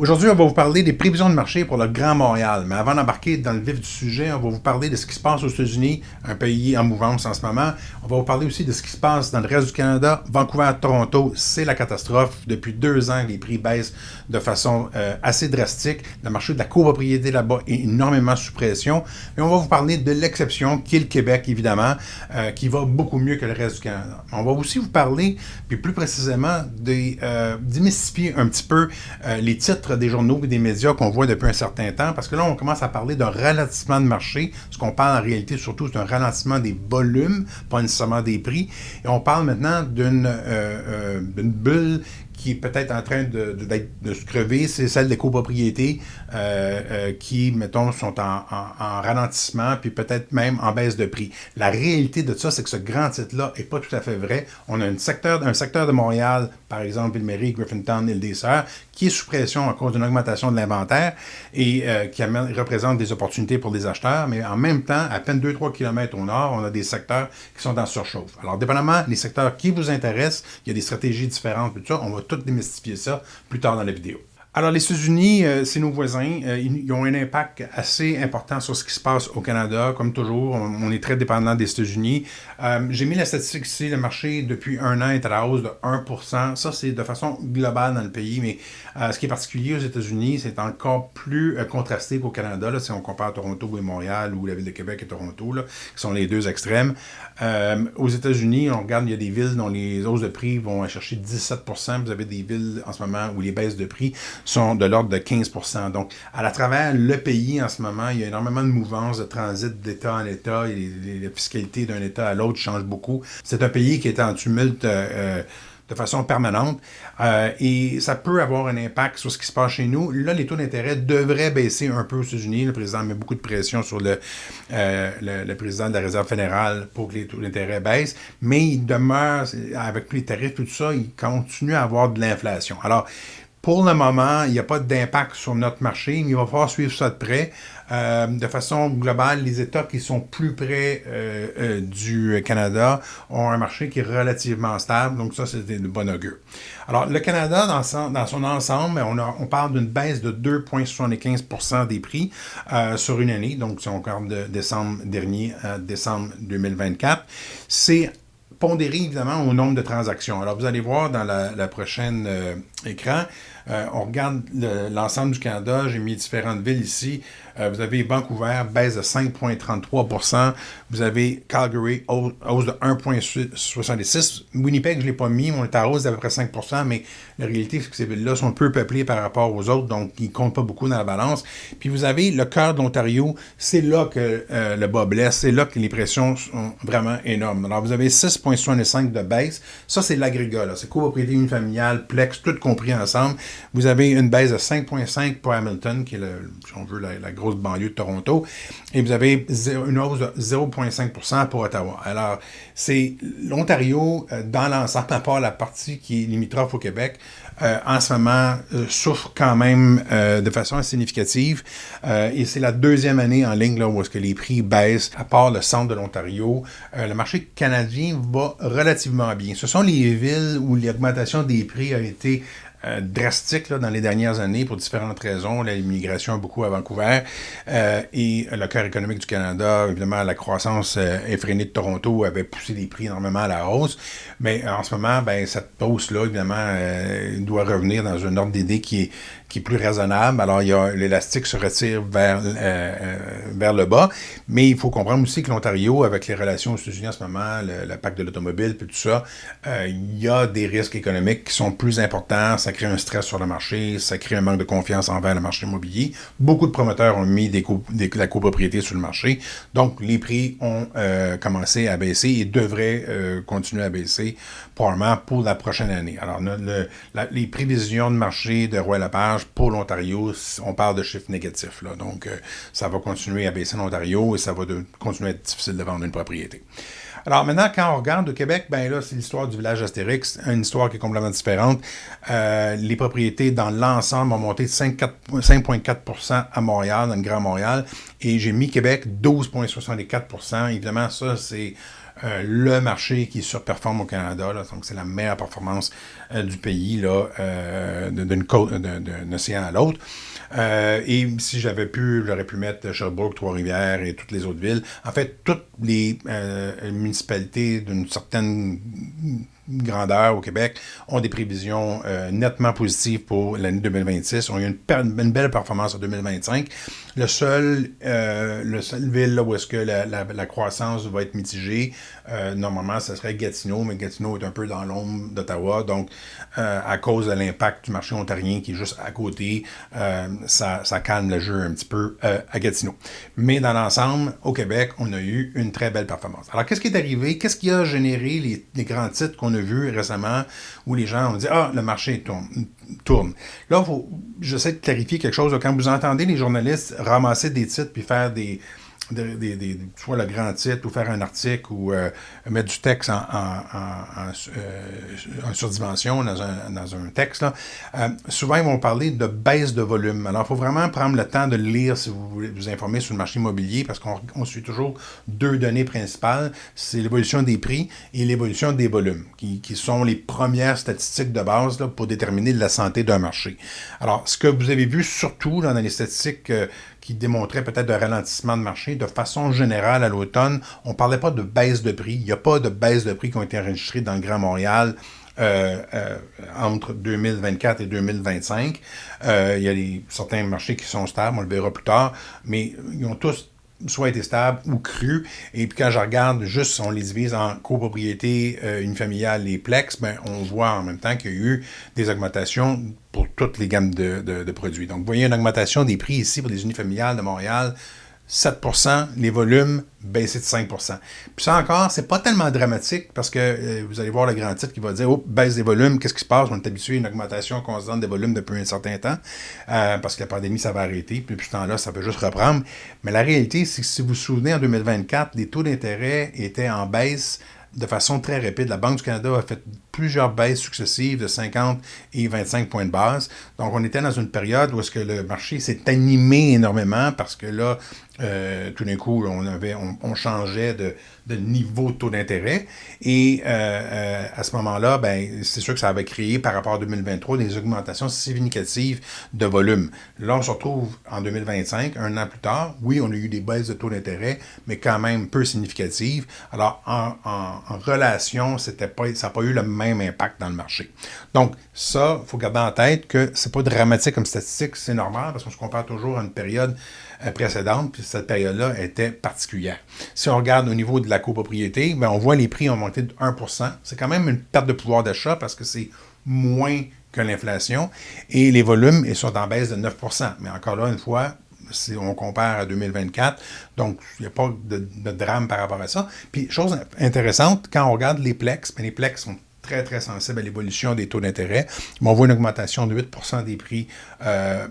Aujourd'hui, on va vous parler des prévisions de marché pour le Grand Montréal. Mais avant d'embarquer dans le vif du sujet, on va vous parler de ce qui se passe aux États-Unis, un pays en mouvance en ce moment. On va vous parler aussi de ce qui se passe dans le reste du Canada. Vancouver, Toronto, c'est la catastrophe. Depuis 2 ans, les prix baissent de façon assez drastique. Le marché de la copropriété là-bas est énormément sous pression. Et on va vous parler de l'exception, qui est le Québec, évidemment, qui va beaucoup mieux que le reste du Canada. On va aussi vous parler, puis plus précisément, démystifier un petit peu les titres des journaux et des médias qu'on voit depuis un certain temps, parce que là, on commence à parler d'un ralentissement de marché. Ce qu'on parle en réalité, surtout, c'est un ralentissement des volumes, pas nécessairement des prix. Et on parle maintenant d'une bulle qui est peut-être en train de se crever, c'est celle des copropriétés qui, mettons, sont en ralentissement, puis peut-être même en baisse de prix. La réalité de ça, c'est que ce grand titre-là n'est pas tout à fait vrai. On a un secteur de Montréal, par exemple, Ville-Marie, Griffintown, Île-des-Sœurs, qui est sous pression à cause d'une augmentation de l'inventaire et qui représente des opportunités pour les acheteurs, mais en même temps, à peine 2-3 km au nord, on a des secteurs qui sont en surchauffe. Alors, dépendamment des secteurs qui vous intéressent, il y a des stratégies différentes, tout ça, on va tout démystifier ça plus tard dans la vidéo. Alors, les États-Unis, c'est nos voisins. Ils ont un impact assez important sur ce qui se passe au Canada. Comme toujours, on est très dépendant des États-Unis. J'ai mis la statistique ici. Le marché, depuis un an, est à la hausse de 1%. Ça, c'est de façon globale dans le pays. Mais ce qui est particulier aux États-Unis, c'est encore plus contrasté qu'au Canada. Là, si on compare Toronto et Montréal, ou la ville de Québec et Toronto, là, qui sont les deux extrêmes. Aux États-Unis, on regarde, il y a des villes dont les hausses de prix vont chercher 17%. Vous avez des villes en ce moment où les baisses de prix sont de l'ordre de 15%. Donc, à travers le pays, en ce moment, il y a énormément de mouvances de transit d'État en État et la fiscalité d'un État à l'autre change beaucoup. C'est un pays qui est en tumulte de façon permanente et ça peut avoir un impact sur ce qui se passe chez nous. Là, les taux d'intérêt devraient baisser un peu aux États-Unis. Le président met beaucoup de pression sur le président de la Réserve fédérale pour que les taux d'intérêt baissent, mais il demeure, avec les tarifs, tout ça, il continue à avoir de l'inflation. Alors, pour le moment, il n'y a pas d'impact sur notre marché, mais il va falloir suivre ça de près. De façon globale, les États qui sont plus près du Canada ont un marché qui est relativement stable, donc ça, c'est de bon augure. Alors, le Canada, dans son ensemble, on parle d'une baisse de 2,75% des prix sur une année, donc si on regarde de décembre dernier à décembre 2024. C'est pondéré évidemment au nombre de transactions. Alors, vous allez voir dans la prochaine écran, on regarde l'ensemble du Canada, j'ai mis différentes villes ici. Vous avez Vancouver, baisse de 5,33%. Vous avez Calgary, hausse de 1,66%. Winnipeg, je ne l'ai pas mis, on est à hausse d'à peu près 5%, mais la réalité, c'est que ces villes-là sont peu peuplées par rapport aux autres, donc ils ne comptent pas beaucoup dans la balance. Puis vous avez le cœur de l'Ontario, c'est là que le bas blesse, c'est là que les pressions sont vraiment énormes. Alors vous avez 6,65 de baisse. Ça, c'est l'agrégat, là. C'est copropriété unifamiliale, Plex, tout compris ensemble. Vous avez une baisse de 5,5 pour Hamilton, qui est, si on veut, la grosse banlieue de Toronto. Et vous avez une hausse de 0,5% pour Ottawa. Alors, c'est l'Ontario, dans l'ensemble, à part la partie qui est limitrophe au Québec, en ce moment, souffre quand même de façon assez significative. Et c'est la deuxième année en ligne là, où est-ce que les prix baissent, à part le centre de l'Ontario. Le marché canadien va relativement bien. Ce sont les villes où l'augmentation des prix a été drastique là, dans les dernières années pour différentes raisons. L'immigration beaucoup à Vancouver et le cœur économique du Canada, évidemment, la croissance effrénée de Toronto avait poussé les prix énormément à la hausse. Mais en ce moment, cette hausse-là, évidemment, doit revenir dans un ordre d'idée qui est plus raisonnable. Alors, l'élastique se retire vers le bas. Mais il faut comprendre aussi que l'Ontario, avec les relations aux États-Unis en ce moment, le pacte de l'automobile, puis tout ça, il y a des risques économiques qui sont plus importants. Ça crée un stress sur le marché, ça crée un manque de confiance envers le marché immobilier. Beaucoup de promoteurs ont mis la copropriété sur le marché. Donc, les prix ont commencé à baisser et devraient continuer à baisser probablement pour la prochaine année. Alors, les prévisions de marché de Royal Lepage pour l'Ontario, on parle de chiffres négatifs. Là. Donc, ça va continuer à baisser en Ontario et ça va continuer à être difficile de vendre une propriété. Alors maintenant, quand on regarde au Québec, là, c'est l'histoire du village Astérix, une histoire qui est complètement différente. Les propriétés dans l'ensemble ont monté de 5,4% à Montréal, dans le Grand Montréal, et j'ai mis Québec 12,64%. Évidemment, ça, c'est le marché qui surperforme au Canada. Là, donc, c'est la meilleure performance du pays là, d'un océan à l'autre. Et si j'avais pu, j'aurais pu mettre Sherbrooke, Trois-Rivières et toutes les autres villes. En fait, toutes les municipalités d'une certaine grandeur au Québec ont des prévisions nettement positives pour l'année 2026. On a eu une belle performance en 2025. Le seul ville là, où est-ce que la croissance va être mitigée, normalement, ce serait Gatineau, mais Gatineau est un peu dans l'ombre d'Ottawa. Donc, à cause de l'impact du marché ontarien qui est juste à côté, ça calme le jeu un petit peu à Gatineau. Mais dans l'ensemble, au Québec, on a eu une très belle performance. Alors, qu'est-ce qui est arrivé? Qu'est-ce qui a généré les grands titres qu'on a vus récemment où les gens ont dit « Ah, le marché tourne. » Là, j'essaie de clarifier quelque chose. Quand vous entendez les journalistes ramasser des titres puis faire soit le grand titre ou faire un article ou mettre du texte en surdimension dans un texte, là, souvent ils vont parler de baisse de volume. Alors, il faut vraiment prendre le temps de le lire si vous voulez vous informer sur le marché immobilier parce qu'on suit toujours deux données principales. C'est l'évolution des prix et l'évolution des volumes qui sont les premières statistiques de base là, pour déterminer la santé d'un marché. Alors, ce que vous avez vu surtout là, dans les statistiques qui démontraient peut-être un ralentissement de marché, de façon générale à l'automne, on ne parlait pas de baisse de prix. Il n'y a pas de baisse de prix qui ont été enregistrées dans le Grand Montréal entre 2024 et 2025. Il y a certains marchés qui sont stables, on le verra plus tard, mais ils ont tous soit été stables ou crus. Et puis quand je regarde juste, on les divise en copropriété, unifamiliale et plex, ben, on voit en même temps qu'il y a eu des augmentations pour toutes les gammes de produits. Donc, vous voyez une augmentation des prix ici pour les unifamiliales de Montréal, 7%, les volumes baissés de 5%. Puis ça encore, c'est pas tellement dramatique parce que vous allez voir le grand titre qui va dire « Oh, baisse des volumes, qu'est-ce qui se passe? » On est habitué à une augmentation constante des volumes depuis un certain temps parce que la pandémie, ça va arrêter. Puis depuis ce temps-là, ça peut juste reprendre. Mais la réalité, c'est que si vous vous souvenez, en 2024, les taux d'intérêt étaient en baisse de façon très rapide. La Banque du Canada a fait plusieurs baisses successives de 50 et 25 points de base. Donc, on était dans une période où est-ce que le marché s'est animé énormément parce que là, tout d'un coup, on changeait de niveau de taux d'intérêt. Et à ce moment-là, ben, c'est sûr que ça avait créé, par rapport à 2023, des augmentations significatives de volume. Là, on se retrouve en 2025, un an plus tard. Oui, on a eu des baisses de taux d'intérêt, mais quand même peu significatives. Alors, en relation, ça n'a pas eu le même impact dans le marché. Donc, ça, il faut garder en tête que c'est pas dramatique comme statistique, c'est normal parce qu'on se compare toujours à une période précédente, puis cette période-là était particulière. Si on regarde au niveau de la copropriété, ben on voit les prix ont monté de 1%. C'est quand même une perte de pouvoir d'achat parce que c'est moins que l'inflation. Et les volumes, ils sont en baisse de 9%. Mais encore là, une fois, si on compare à 2024, donc il n'y a pas de drame par rapport à ça. Puis, chose intéressante, quand on regarde les plex, ben les plex sont très, très sensibles à l'évolution des taux d'intérêt. Mais on voit une augmentation de 8% des prix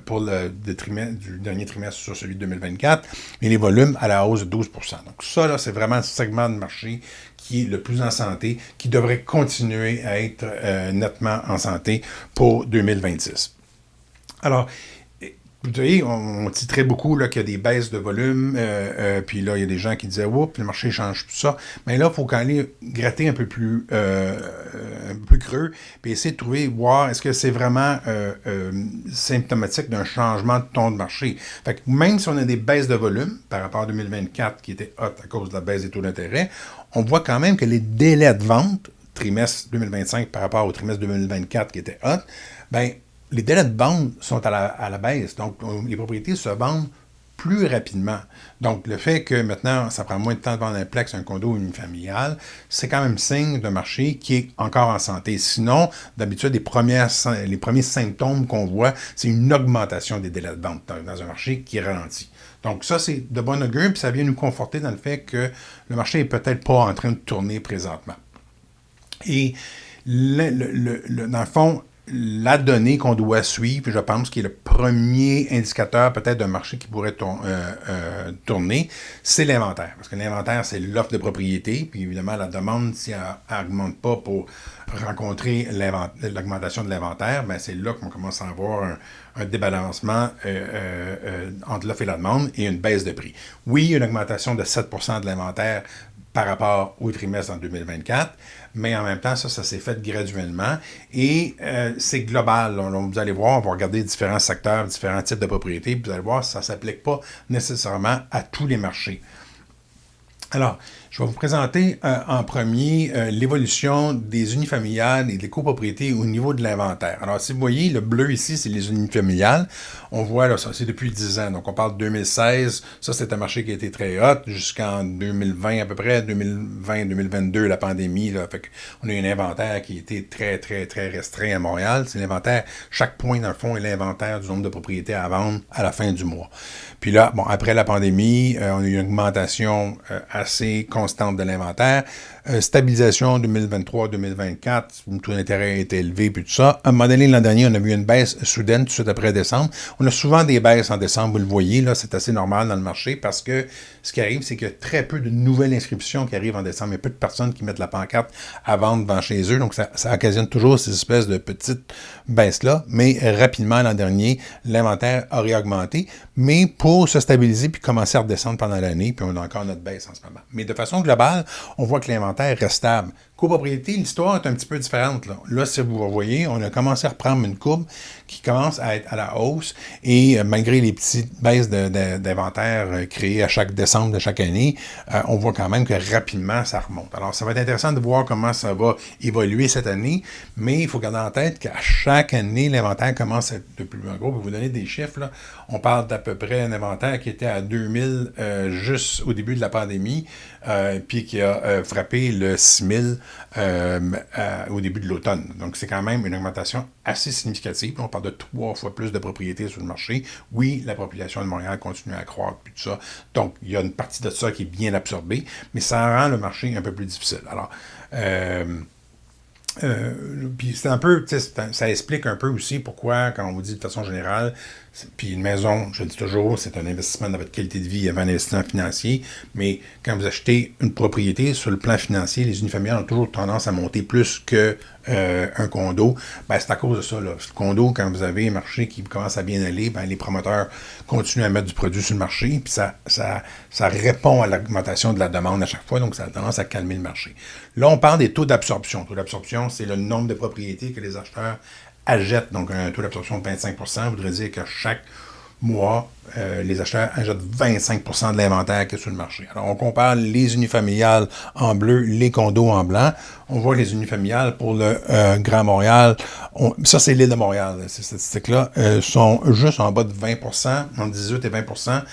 pour du dernier trimestre sur celui de 2024, mais les volumes à la hausse de 12%. Donc ça, là, c'est vraiment un segment de marché qui est le plus en santé, qui devrait continuer à être nettement en santé pour 2026. Alors, vous voyez, on titrait beaucoup là, qu'il y a des baisses de volume, puis là, il y a des gens qui disaient « Oups, le marché change tout ça ». Mais là, il faut quand même gratter un peu plus creux, puis essayer de trouver, voir est-ce que c'est vraiment symptomatique d'un changement de ton de marché. Fait que même si on a des baisses de volume par rapport à 2024 qui était hot à cause de la baisse des taux d'intérêt, on voit quand même que les délais de vente, trimestre 2025 par rapport au trimestre 2024 qui était hot, ben les délais de vente sont à la baisse. Donc, les propriétés se vendent plus rapidement. Donc, le fait que maintenant, ça prend moins de temps de vendre un plex, un condo ou une familiale, c'est quand même signe d'un marché qui est encore en santé. Sinon, d'habitude, les premiers symptômes qu'on voit, c'est une augmentation des délais de vente dans un marché qui ralentit. Donc, ça, c'est de bon augure, puis ça vient nous conforter dans le fait que le marché n'est peut-être pas en train de tourner présentement. Et dans le fond, la donnée qu'on doit suivre, je pense, qui est le premier indicateur peut-être d'un marché qui pourrait tourner, c'est l'inventaire. Parce que l'inventaire, c'est l'offre de propriété. Puis évidemment, la demande, si elle n'augmente pas pour rencontrer l'augmentation de l'inventaire, ben c'est là qu'on commence à avoir un débalancement entre l'offre et la demande et une baisse de prix. Oui, une augmentation de 7% de l'inventaire par rapport au trimestre en 2024, mais en même temps, ça s'est fait graduellement et c'est global. Là, vous allez voir, on va regarder différents secteurs, différents types de propriétés, puis vous allez voir, ça ne s'applique pas nécessairement à tous les marchés. Alors, je vais vous présenter en premier l'évolution des unifamiliales et des copropriétés au niveau de l'inventaire. Alors, si vous voyez, le bleu ici, c'est les unifamiliales. On voit, là, ça, c'est depuis 10 ans. Donc, on parle de 2016. Ça, c'est un marché qui a été très hot jusqu'en 2020 à peu près, 2020-2022, la pandémie. Là, fait qu'on a eu un inventaire qui était très, très, très restreint à Montréal. C'est l'inventaire, chaque point, dans le fond, est l'inventaire du nombre de propriétés à vendre à la fin du mois. Puis là, bon, après la pandémie, on a eu une augmentation assez constante de l'inventaire. Stabilisation 2023-2024, le taux d'intérêt était élevé, puis tout ça. À un moment donné, l'an dernier, on a vu une baisse soudaine tout de suite après décembre. On a souvent des baisses en décembre, vous le voyez, là, c'est assez normal dans le marché parce que ce qui arrive, c'est qu'il y a très peu de nouvelles inscriptions qui arrivent en décembre. Il y a peu de personnes qui mettent la pancarte à vendre devant chez eux, donc ça occasionne toujours ces espèces de petites baisses-là. Mais rapidement, l'an dernier, l'inventaire a réaugmenté, mais pour se stabiliser puis commencer à redescendre pendant l'année, puis on a encore notre baisse en ce moment. Mais de façon globale, on voit que l'inventaire reste stable. Copropriété, l'histoire est un petit peu différente. Là, si vous voyez, on a commencé à reprendre une courbe qui commence à être à la hausse et malgré les petites baisses d'inventaire créées à chaque décembre de chaque année, on voit quand même que rapidement, ça remonte. Alors, ça va être intéressant de voir comment ça va évoluer cette année, mais il faut garder en tête qu'à chaque année, l'inventaire commence à être de plus en gros. Pour vous donner des chiffres, là, on parle d'à peu près un inventaire qui était à 2000 juste au début de la pandémie, puis qui a frappé le 6000 au début de l'automne. Donc, c'est quand même une augmentation assez significative. On parle de 3 fois plus de propriétés sur le marché. Oui, la population de Montréal continue à croître, puis tout ça. Donc, il y a une partie de ça qui est bien absorbée, mais ça rend le marché un peu plus difficile. Alors, puis c'est un peu, ça explique un peu aussi pourquoi, quand on vous dit de façon générale, puis une maison, je le dis toujours, c'est un investissement dans votre qualité de vie avant un investissement financier, mais quand vous achetez une propriété, sur le plan financier, les unifamiliales ont toujours tendance à monter plus que un condo. Ben, c'est à cause de ça. Là. Le condo, quand vous avez un marché qui commence à bien aller, ben, les promoteurs continuent à mettre du produit sur le marché, puis ça répond à l'augmentation de la demande à chaque fois, donc ça a tendance à calmer le marché. Là, on parle des taux d'absorption. Le taux d'absorption, c'est le nombre de propriétés que les acheteurs achètent. Donc, un taux d'absorption de 25% voudrait dire que chaque mois, les acheteurs achètent 25% de l'inventaire qui est sur le marché. Alors, on compare les unifamiliales en bleu, les condos en blanc. On voit les unifamiliales pour le Grand Montréal. Ça, c'est l'île de Montréal. Ces statistiques-là sont juste en bas de 20%, entre 18 et 20%.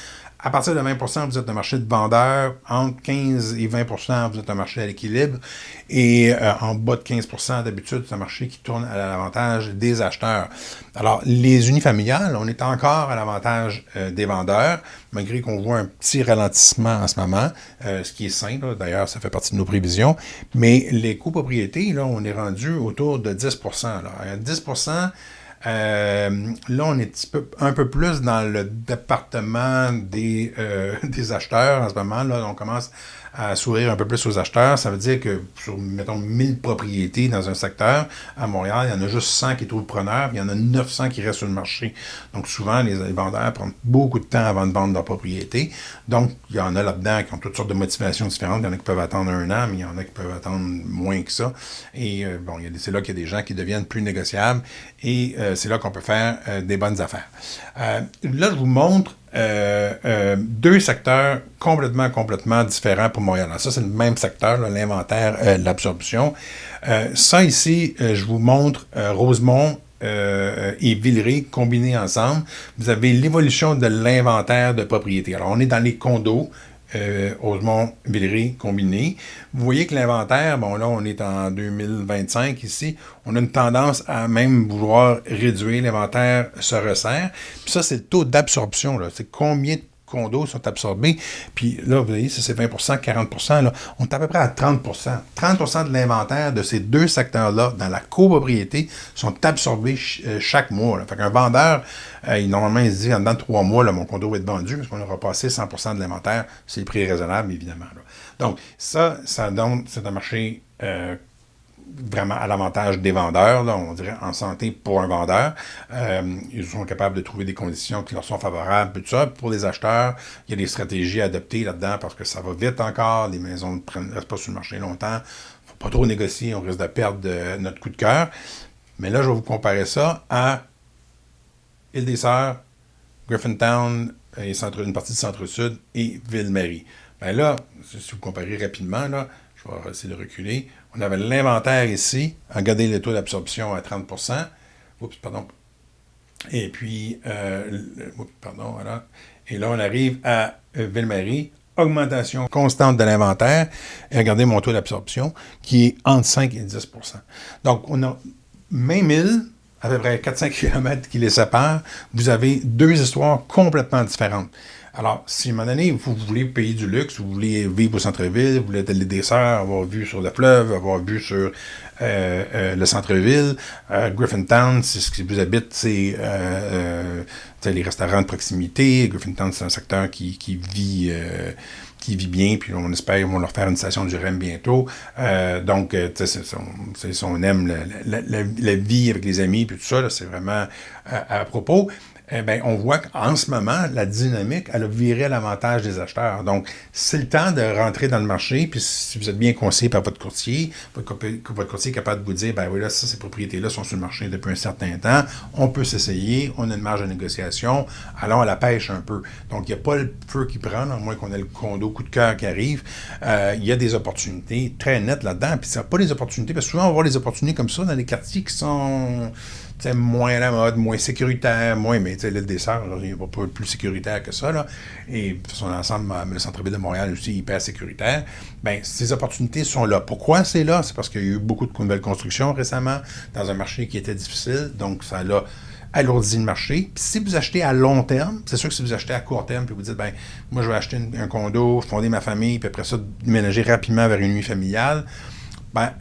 À partir de 20%, vous êtes un marché de vendeurs. Entre 15 et 20%, vous êtes un marché à l'équilibre. Et en bas de 15%, d'habitude, c'est un marché qui tourne à l'avantage des acheteurs. Alors, les unifamiliales, on est encore à l'avantage des vendeurs, malgré qu'on voit un petit ralentissement en ce moment, ce qui est sain, là. D'ailleurs, ça fait partie de nos prévisions. Mais les copropriétés, là, on est rendu autour de 10%. Là. À 10%, là, on est un peu plus dans le département des acheteurs en ce moment. Là, on commence à sourire un peu plus aux acheteurs. Ça veut dire que sur, mettons, 1000 propriétés dans un secteur, à Montréal, il y en a juste 100 qui trouvent preneurs, puis il y en a 900 qui restent sur le marché. Donc, souvent, les vendeurs prennent beaucoup de temps avant de vendre leur propriété. Donc, il y en a là-dedans qui ont toutes sortes de motivations différentes. Il y en a qui peuvent attendre 1 an, mais il y en a qui peuvent attendre moins que ça. Et bon, c'est là qu'il y a des gens qui deviennent plus négociables. Et c'est là qu'on peut faire des bonnes affaires. Là, je vous montre 2 secteurs complètement différents pour Montréal. Alors ça, c'est le même secteur, là, l'inventaire, l'absorption. Ça, ici, je vous montre Rosemont et Villeray combinés ensemble. Vous avez l'évolution de l'inventaire de propriété. Alors, on est dans les condos. Rosemont, Villeray, combiné. Vous voyez que l'inventaire, bon là, on est en 2025 ici, on a une tendance à même vouloir réduire, l'inventaire se resserre. Puis ça, c'est le taux d'absorption, là. C'est combien de condos sont absorbés. Puis là, vous voyez, c'est 20%, 40%. Là, on est à peu près à 30%. 30% de l'inventaire de ces 2 secteurs-là, dans la copropriété, sont absorbés chaque mois. Là. Fait qu'un vendeur, normalement, il se dit, en dedans de 3 mois, là, mon condo va être vendu parce qu'on aura passé 100% de l'inventaire. C'est le prix raisonnable, évidemment. Là. Donc, ça donne, c'est un marché vraiment à l'avantage des vendeurs, là, on dirait en santé pour un vendeur. Ils sont capables de trouver des conditions qui leur sont favorables, tout ça. Pour les acheteurs, il y a des stratégies à adopter là-dedans parce que ça va vite encore, les maisons ne restent pas sur le marché longtemps. Faut pas trop négocier, on risque de perdre notre coup de cœur. Mais là, je vais vous comparer ça à Île-des-Sœurs, Griffintown, et une partie du centre-sud et Ville-Marie. Ben là, si vous comparez rapidement, là, je vais essayer de reculer. On avait l'inventaire ici. Regardez le taux d'absorption à 30%. Oups, pardon. Et puis, voilà. Et là, on arrive à Ville-Marie. Augmentation constante de l'inventaire. Et regardez mon taux d'absorption qui est entre 5 et 10%. Donc, on a même île, à peu près 400 km qui les séparent, vous avez deux histoires complètement différentes. Alors, si à un moment donné, vous voulez payer du luxe, vous voulez vivre au centre-ville, vous voulez être les desserts, avoir vue sur le fleuve, avoir vue sur le centre-ville, Griffintown, c'est ce qui vous habite, c'est les restaurants de proximité. Griffintown, c'est un secteur qui vit bien, puis on espère qu'ils vont leur faire une station du REM bientôt. Donc, si on aime la vie avec les amis, puis tout ça, là, c'est vraiment à propos. On voit qu'en ce moment, la dynamique, elle a viré à l'avantage des acheteurs. Donc, c'est le temps de rentrer dans le marché, puis si vous êtes bien conseillé par votre courtier, votre courtier est capable de vous dire, ben oui, là, ces propriétés-là sont sur le marché depuis un certain temps, on peut s'essayer, on a une marge de négociation, allons à la pêche un peu. Donc, il n'y a pas le feu qui prend, à moins qu'on ait le condo coup de cœur qui arrive. Il y a des opportunités très nettes là-dedans, puis c'est pas des opportunités, parce que souvent, on va voir des opportunités comme ça dans des quartiers qui sont moins à la mode, moins sécuritaire, mais l'île des Sœurs, il n'y a pas plus sécuritaire que ça, là. Et de son ensemble, le centre-ville de Montréal aussi est hyper sécuritaire. Ces opportunités sont là. Pourquoi c'est là? C'est parce qu'il y a eu beaucoup de nouvelles constructions récemment dans un marché qui était difficile, donc ça l'a alourdi le marché. Puis si vous achetez à long terme, c'est sûr que si vous achetez à court terme, puis vous dites, moi je vais acheter un condo, fonder ma famille, puis après ça, déménager rapidement vers une nuit familiale,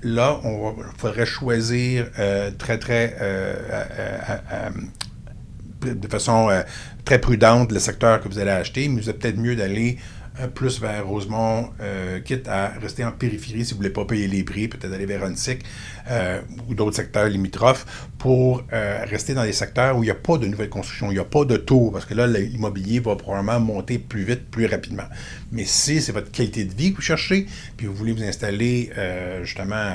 là, il faudrait choisir de façon très prudente le secteur que vous allez acheter, mais vous êtes peut-être mieux d'aller plus vers Rosemont, quitte à rester en périphérie si vous ne voulez pas payer les prix, peut-être aller vers Huntsic ou d'autres secteurs limitrophes pour rester dans des secteurs où il n'y a pas de nouvelles constructions, il n'y a pas de taux, parce que là, l'immobilier va probablement monter plus vite, plus rapidement. Mais si c'est votre qualité de vie que vous cherchez, puis vous voulez vous installer justement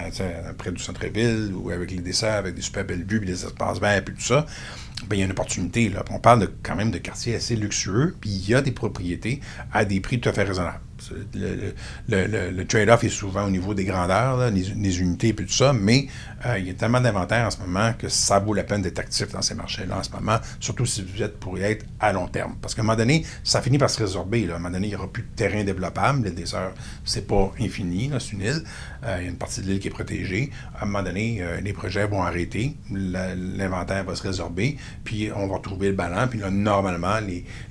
près du centre-ville ou avec les desserts, avec des super belles vues, puis des espaces verts, puis tout ça, il y a une opportunité. Là. On parle quand même de quartiers assez luxueux, puis il y a des propriétés à des prix tout à fait raisonnables. Le trade-off est souvent au niveau des grandeurs, là, les unités et tout ça, mais il y a tellement d'inventaire en ce moment que ça vaut la peine d'être actif dans ces marchés-là en ce moment, surtout si vous êtes pour y être à long terme. Parce qu'à un moment donné, ça finit par se résorber. Là. À un moment donné, il n'y aura plus de terrain développable. L'île des Sœurs, c'est pas infini, là, c'est une île. Il y a une partie de l'île qui est protégée. À un moment donné, les projets vont arrêter, l'inventaire va se résorber, puis on va retrouver le ballon, puis là, normalement,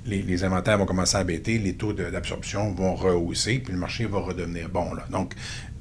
les inventaires vont commencer à baisser, les taux d'absorption vont rehausser, puis le marché va redevenir bon. Là. Donc,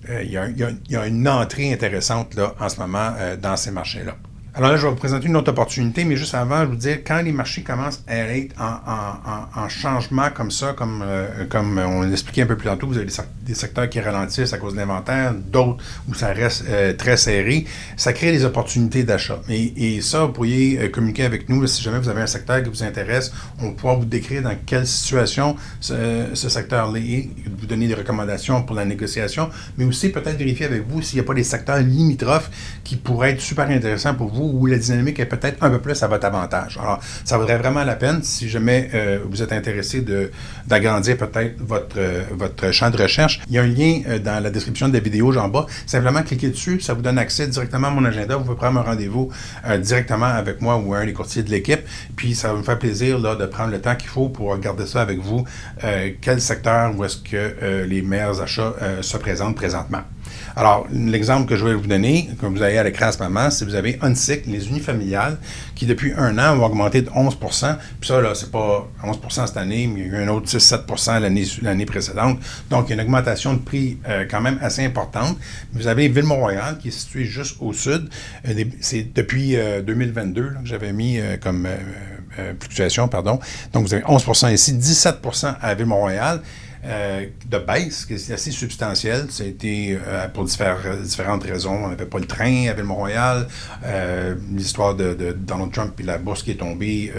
il y a une entrée intéressante là, en ce moment dans ces marchés-là. Alors là, je vais vous présenter une autre opportunité, mais juste avant, je vous dire, quand les marchés commencent à être en changement comme ça, comme on l'expliquait un peu plus tantôt, vous avez des secteurs qui ralentissent à cause de l'inventaire, d'autres où ça reste très serré, ça crée des opportunités d'achat. Et ça, vous pourriez communiquer avec nous, là, si jamais vous avez un secteur qui vous intéresse, on va pouvoir vous décrire dans quelle situation ce secteur-là est, vous donner des recommandations pour la négociation, mais aussi peut-être vérifier avec vous s'il n'y a pas des secteurs limitrophes qui pourraient être super intéressants pour vous, où la dynamique est peut-être un peu plus à votre avantage. Alors, ça vaudrait vraiment la peine, si jamais vous êtes intéressé d'agrandir peut-être votre champ de recherche. Il y a un lien dans la description de la vidéo, en bas. Simplement, cliquez dessus, ça vous donne accès directement à mon agenda. Vous pouvez prendre un rendez-vous directement avec moi ou un des courtiers de l'équipe. Puis, ça va me faire plaisir là, de prendre le temps qu'il faut pour regarder ça avec vous. Quel secteur où est-ce que les meilleurs achats se présentent présentement. Alors, l'exemple que je vais vous donner, comme vous avez à l'écran en ce moment, c'est que vous avez Huntsic, les unifamiliales, qui depuis un an vont augmenter de 11 %. Puis ça, là, c'est pas 11 % cette année, mais il y a eu un autre 6-7 % l'année précédente. Donc, il y a une augmentation de prix quand même assez importante. Vous avez Ville-Mont-Royal, qui est située juste au sud. C'est depuis 2022 là, que j'avais mis comme fluctuation, pardon. Donc, vous avez 11 % ici, 17 % à Ville-Mont-Royal. de baisse, qui est assez substantielle. Ça a été pour différentes raisons. On n'avait pas le train à Ville-Mont-Royal, l'histoire de Donald Trump et la bourse qui est tombée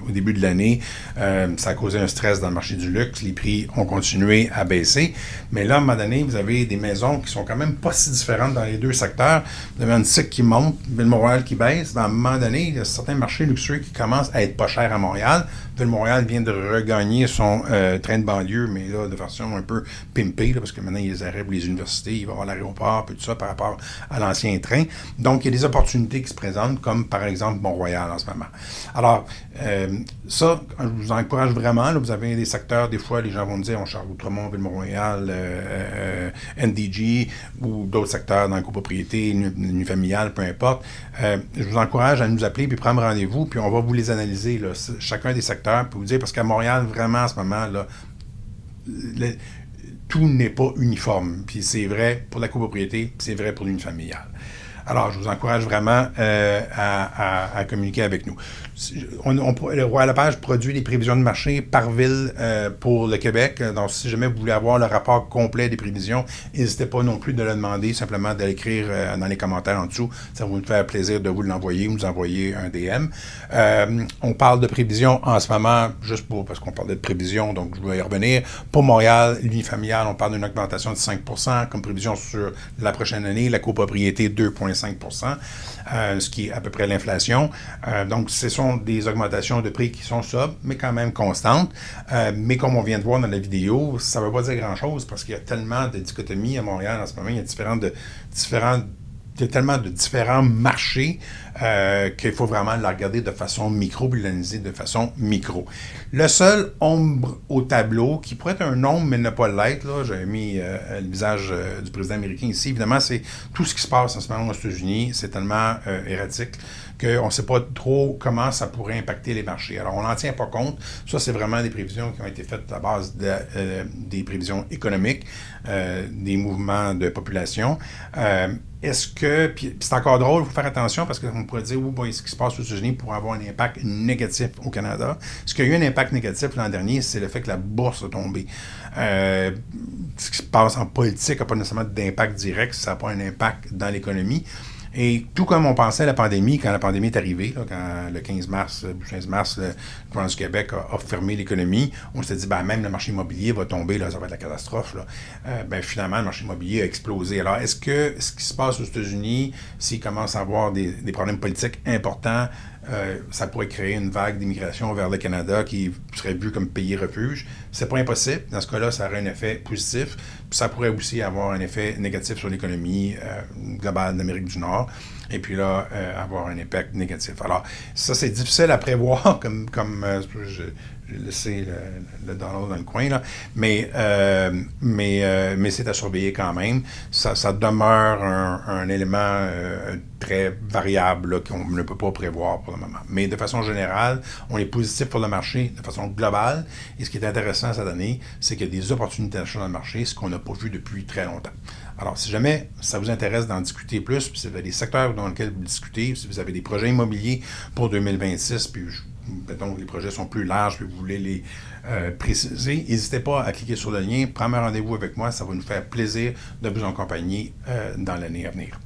au début de l'année. Ça a causé un stress dans le marché du luxe. Les prix ont continué à baisser. Mais là, à un moment donné, vous avez des maisons qui sont quand même pas si différentes dans les deux secteurs. Vous avez une SIC qui monte, Ville-Mont-Royal qui baisse. À un moment donné, il y a certains marchés luxueux qui commencent à être pas chers à Montréal. Ville-Mont-Royal vient de regagner son train de banlieue, mais là, de façon un peu pimpée, là, parce que maintenant, il y a les arrêts pour les universités, il va y avoir l'aéroport, puis tout ça par rapport à l'ancien train. Donc, il y a des opportunités qui se présentent, comme par exemple Mont-Royal en ce moment. Alors, ça, je vous encourage vraiment. Là, vous avez des secteurs, des fois, les gens vont me dire, on cherche Outremont, Ville-Mont-Royal, NDG, ou d'autres secteurs dans la copropriété, une familiale, peu importe. Je vous encourage à nous appeler, puis prendre rendez-vous, puis on va vous les analyser, là, chacun des secteurs, puis vous dire, parce qu'à Montréal, vraiment, en ce moment, là, tout n'est pas uniforme. Puis c'est vrai pour la copropriété, puis c'est vrai pour l'une familiale. Alors, je vous encourage vraiment à communiquer avec nous. Le Royal Lepage produit des prévisions de marché par ville pour le Québec. Donc, si jamais vous voulez avoir le rapport complet des prévisions, n'hésitez pas non plus de le demander, simplement de l'écrire dans les commentaires en dessous. Ça va nous faire plaisir de vous l'envoyer, nous envoyer un DM. On parle de prévisions en ce moment, juste parce qu'on parlait de prévisions, donc je dois y revenir. Pour Montréal, l'unifamilial, on parle d'une augmentation de 5% comme prévision sur la prochaine année. La copropriété, 2,5%. Ce qui est à peu près l'inflation. Donc, ce sont des augmentations de prix qui sont sobres, mais quand même constantes. Mais comme on vient de voir dans la vidéo, ça ne veut pas dire grand-chose parce qu'il y a tellement de dichotomies à Montréal en ce moment. Il y a tellement de différents marchés qu'il faut vraiment la regarder de façon micro, puis l'analyser de façon micro. Le seul ombre au tableau, qui pourrait être un ombre, mais ne pas l'être, là, j'avais mis le visage du président américain ici, évidemment, c'est tout ce qui se passe en ce moment aux États-Unis, c'est tellement erratique qu'on ne sait pas trop comment ça pourrait impacter les marchés. Alors, on n'en tient pas compte. Ça, c'est vraiment des prévisions qui ont été faites à base des prévisions économiques, des mouvements de population. Est-ce que, puis c'est encore drôle, il faut faire attention parce qu'on pourrait dire, ce qui se passe aux États-Unis pourrait avoir un impact négatif au Canada. Ce qui a eu un impact négatif l'an dernier, c'est le fait que la bourse a tombé. Ce qui se passe en politique n'a pas nécessairement d'impact direct, ça n'a pas un impact dans l'économie. Et tout comme on pensait à la pandémie, quand la pandémie est arrivée, là, quand le 15 mars, le gouvernement du Québec a fermé l'économie, on s'est dit, même le marché immobilier va tomber, là, ça va être la catastrophe. Là. Finalement, le marché immobilier a explosé. Alors, est-ce que ce qui se passe aux États-Unis, s'ils commencent à avoir des problèmes politiques importants, ça pourrait créer une vague d'immigration vers le Canada qui serait vu comme pays refuge. C'est pas impossible. Dans ce cas-là, ça aurait un effet positif. Puis ça pourrait aussi avoir un effet négatif sur l'économie globale d'Amérique du Nord. Et puis là, avoir un impact négatif. Alors, ça, c'est difficile à prévoir, comme j'ai laissé le Donald dans le coin, là. Mais c'est à surveiller quand même. Ça demeure un élément très variable là, qu'on ne peut pas prévoir pour le moment. Mais de façon générale, on est positif pour le marché de façon globale. Et ce qui est intéressant cette année, c'est qu'il y a des opportunités d'achat dans le marché, ce qu'on n'a pas vu depuis très longtemps. Alors, si jamais ça vous intéresse d'en discuter plus, puis si vous avez des secteurs dans lesquels vous discutez, si vous avez des projets immobiliers pour 2026, puis mettons que les projets sont plus larges, puis vous voulez les préciser, n'hésitez pas à cliquer sur le lien, prendre un rendez-vous avec moi, ça va nous faire plaisir de vous accompagner dans l'année à venir.